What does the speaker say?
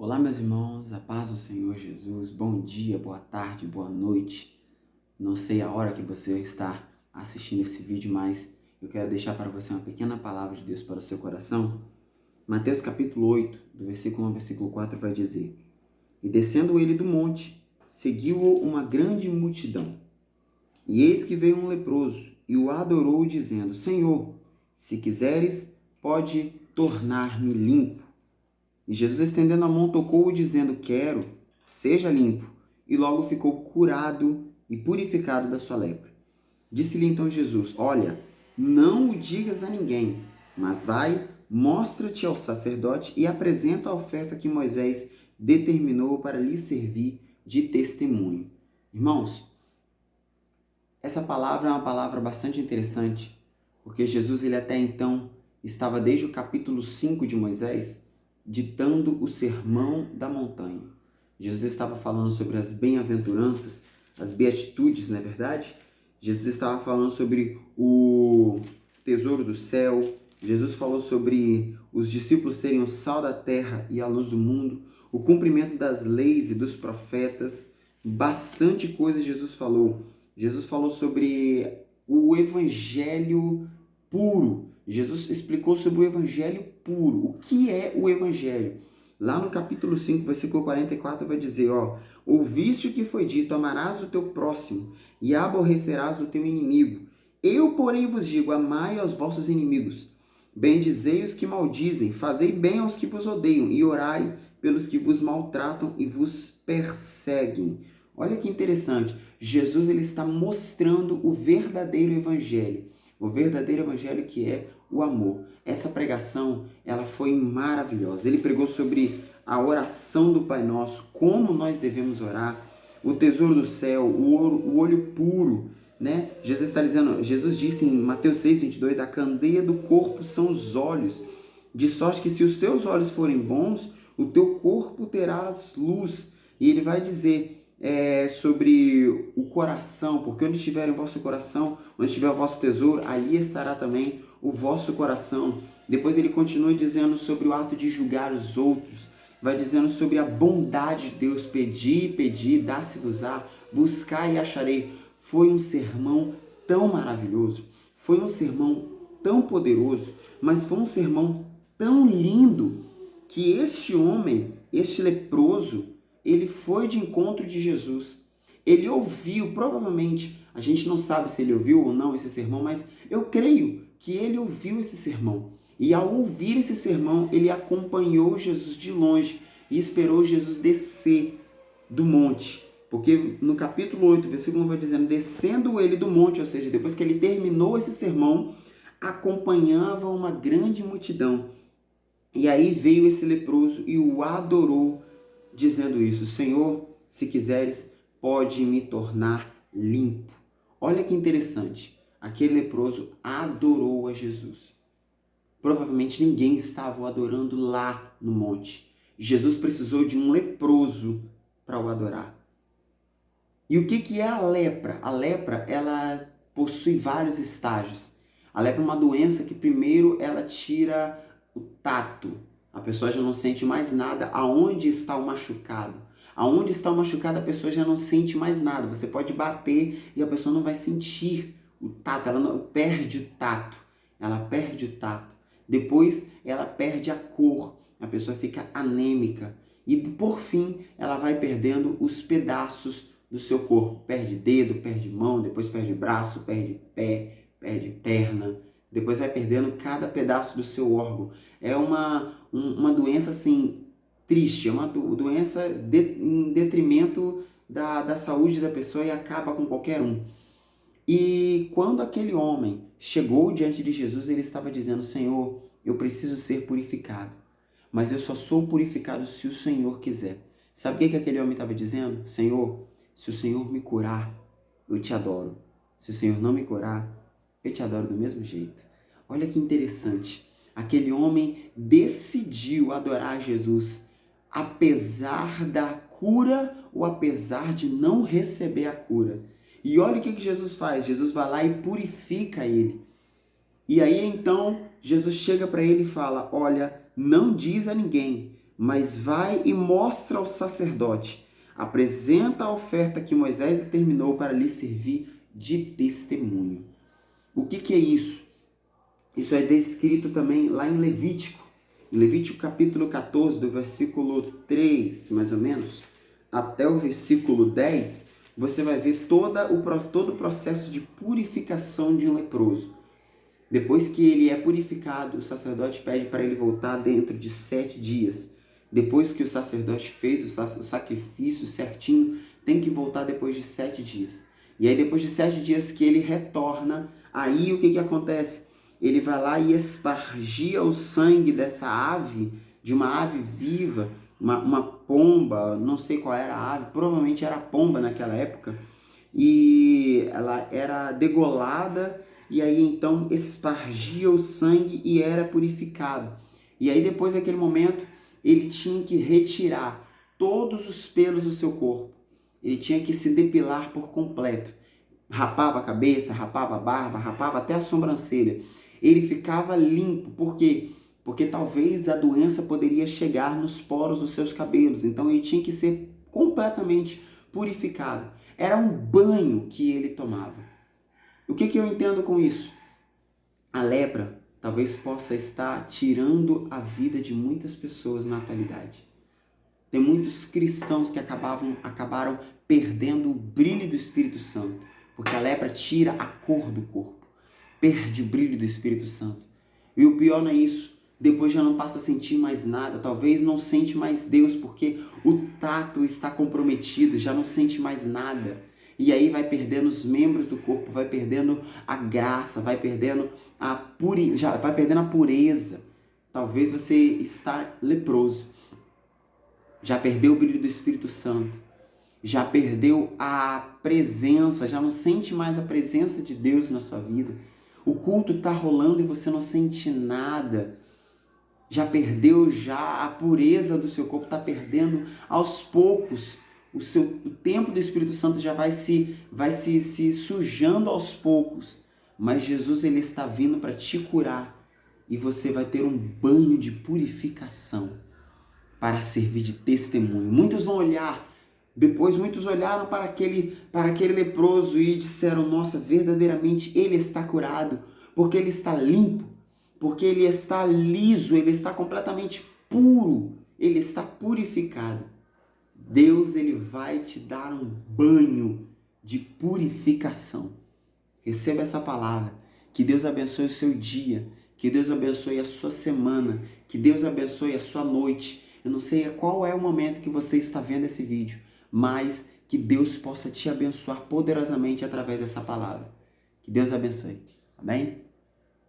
Olá, meus irmãos, a paz do Senhor Jesus, bom dia, boa tarde, boa noite. Não sei a hora que você está assistindo esse vídeo, mas eu quero deixar para você uma pequena palavra de Deus para o seu coração. Mateus capítulo 8, do versículo 1 ao versículo 4 vai dizer: E descendo ele do monte, seguiu-o uma grande multidão. E eis que veio um leproso e o adorou, dizendo: Senhor, se quiseres, pode tornar-me limpo. E Jesus, estendendo a mão, tocou-o, dizendo: Quero, seja limpo. E logo ficou curado e purificado da sua lepra. Disse-lhe então Jesus: Olha, não o digas a ninguém, mas vai, mostra-te ao sacerdote e apresenta a oferta que Moisés determinou para lhe servir de testemunho. Irmãos, essa palavra é uma palavra bastante interessante, porque Jesus, ele até então estava desde o capítulo 5 de Moisés ditando o sermão da montanha. Jesus estava falando sobre as bem-aventuranças, as beatitudes, não é verdade? Jesus estava falando sobre o tesouro do céu. Jesus falou sobre os discípulos serem o sal da terra e a luz do mundo, o cumprimento das leis e dos profetas. Bastante coisa Jesus falou. Jesus falou sobre o evangelho puro. Jesus explicou sobre o evangelho puro. O que é o evangelho? Lá no capítulo 5, versículo 44, vai dizer, ouviste o que foi dito, amarás o teu próximo e aborrecerás o teu inimigo. Eu, porém, vos digo, amai aos vossos inimigos. Bendizei os que maldizem, fazei bem aos que vos odeiam e orai pelos que vos maltratam e vos perseguem. Olha que interessante. Jesus, ele está mostrando o verdadeiro evangelho. O verdadeiro evangelho que é o amor. Essa pregação, ela foi maravilhosa. Ele pregou sobre a oração do Pai Nosso, como nós devemos orar, o tesouro do céu, o olho puro, né? Jesus disse em Mateus 6:22, a candeia do corpo são os olhos, de sorte que se os teus olhos forem bons, o teu corpo terá luz. E ele vai dizer sobre o coração, porque onde estiver o vosso coração, onde estiver o vosso tesouro, ali estará também o vosso coração. Depois ele continua dizendo sobre o ato de julgar os outros, vai dizendo sobre a bondade de Deus, pedi, dá-se-vos-á, buscar e acharei. Foi um sermão tão maravilhoso, foi um sermão tão poderoso, mas foi um sermão tão lindo, que este homem, este leproso, ele foi de encontro de Jesus. Ele ouviu, provavelmente, a gente não sabe se ele ouviu ou não esse sermão, mas eu creio que ele ouviu esse sermão. E ao ouvir esse sermão, ele acompanhou Jesus de longe e esperou Jesus descer do monte. Porque no capítulo 8, versículo 1 vai dizendo, descendo ele do monte, ou seja, depois que ele terminou esse sermão, acompanhava uma grande multidão. E aí veio esse leproso e o adorou, dizendo isso, Senhor, se quiseres, pode me tornar limpo. Olha que interessante, aquele leproso adorou a Jesus. Provavelmente ninguém estava o adorando lá no monte. Jesus precisou de um leproso para o adorar. E o que é a lepra? A lepra, ela possui vários estágios. A lepra é uma doença que primeiro ela tira o tato. A pessoa já não sente mais nada aonde está o machucado. Aonde está o machucado, a pessoa já não sente mais nada. Você pode bater e a pessoa não vai sentir o tato, ela não, perde o tato. Ela perde o tato. Depois, ela perde a cor. A pessoa fica anêmica. E, por fim, ela vai perdendo os pedaços do seu corpo. Perde dedo, perde mão, depois perde braço, perde pé, perde perna. Depois vai perdendo cada pedaço do seu órgão. É uma doença, assim, triste. É uma doença em detrimento da saúde da pessoa e acaba com qualquer um. E quando aquele homem chegou diante de Jesus, ele estava dizendo, Senhor, eu preciso ser purificado. Mas eu só sou purificado se o Senhor quiser. Sabe o que aquele homem estava dizendo? Senhor, se o Senhor me curar, eu te adoro. Se o Senhor não me curar, eu te adoro do mesmo jeito. Olha que interessante. Aquele homem decidiu adorar Jesus, apesar da cura ou apesar de não receber a cura. E olha o que Jesus faz. Jesus vai lá e purifica ele. E aí então Jesus chega para ele e fala, olha, não diz a ninguém, mas vai e mostra ao sacerdote, apresenta a oferta que Moisés determinou para lhe servir de testemunho. O que é isso? Isso é descrito também lá em Levítico. Em Levítico capítulo 14, do versículo 3, mais ou menos, até o versículo 10, você vai ver todo o processo de purificação de um leproso. Depois que ele é purificado, o sacerdote pede para ele voltar dentro de 7 dias. Depois que o sacerdote fez o sacrifício certinho, tem que voltar depois de 7 dias. E aí depois de 7 dias que ele retorna, aí o que acontece? Ele vai lá e espargia o sangue dessa ave, de uma ave viva, uma pomba, não sei qual era a ave, provavelmente era pomba naquela época, e ela era degolada, e aí então espargia o sangue e era purificado. E aí depois daquele momento, ele tinha que retirar todos os pelos do seu corpo, ele tinha que se depilar por completo. Rapava a cabeça, rapava a barba, rapava até a sobrancelha. Ele ficava limpo, por quê? Porque talvez a doença poderia chegar nos poros dos seus cabelos, então ele tinha que ser completamente purificado. Era um banho que ele tomava. O que eu entendo com isso? A lepra talvez possa estar tirando a vida de muitas pessoas na atualidade. Tem muitos cristãos que acabaram perdendo o brilho do Espírito Santo, porque a lepra tira a cor do corpo, perde o brilho do Espírito Santo. E o pior não é isso, depois já não passa a sentir mais nada, talvez não sente mais Deus, porque o tato está comprometido, já não sente mais nada. E aí vai perdendo os membros do corpo, vai perdendo a graça, vai perdendo vai perdendo a pureza. Talvez você está leproso, já perdeu o brilho do Espírito Santo, já perdeu a presença, já não sente mais a presença de Deus na sua vida. O culto está rolando e você não sente nada. Já perdeu a pureza do seu corpo, está perdendo aos poucos. O tempo do Espírito Santo já vai se sujando aos poucos. Mas Jesus ele está vindo para te curar e você vai ter um banho de purificação para servir de testemunho. Muitos vão olhar, depois muitos olharam para aquele leproso e disseram: nossa, verdadeiramente ele está curado, porque ele está limpo, porque ele está liso, ele está completamente puro, ele está purificado. Deus ele vai te dar um banho de purificação. Receba essa palavra. Que Deus abençoe o seu dia, que Deus abençoe a sua semana, que Deus abençoe a sua noite. Eu não sei qual é o momento que você está vendo esse vídeo, mas que Deus possa te abençoar poderosamente através dessa palavra. Que Deus abençoe. Amém?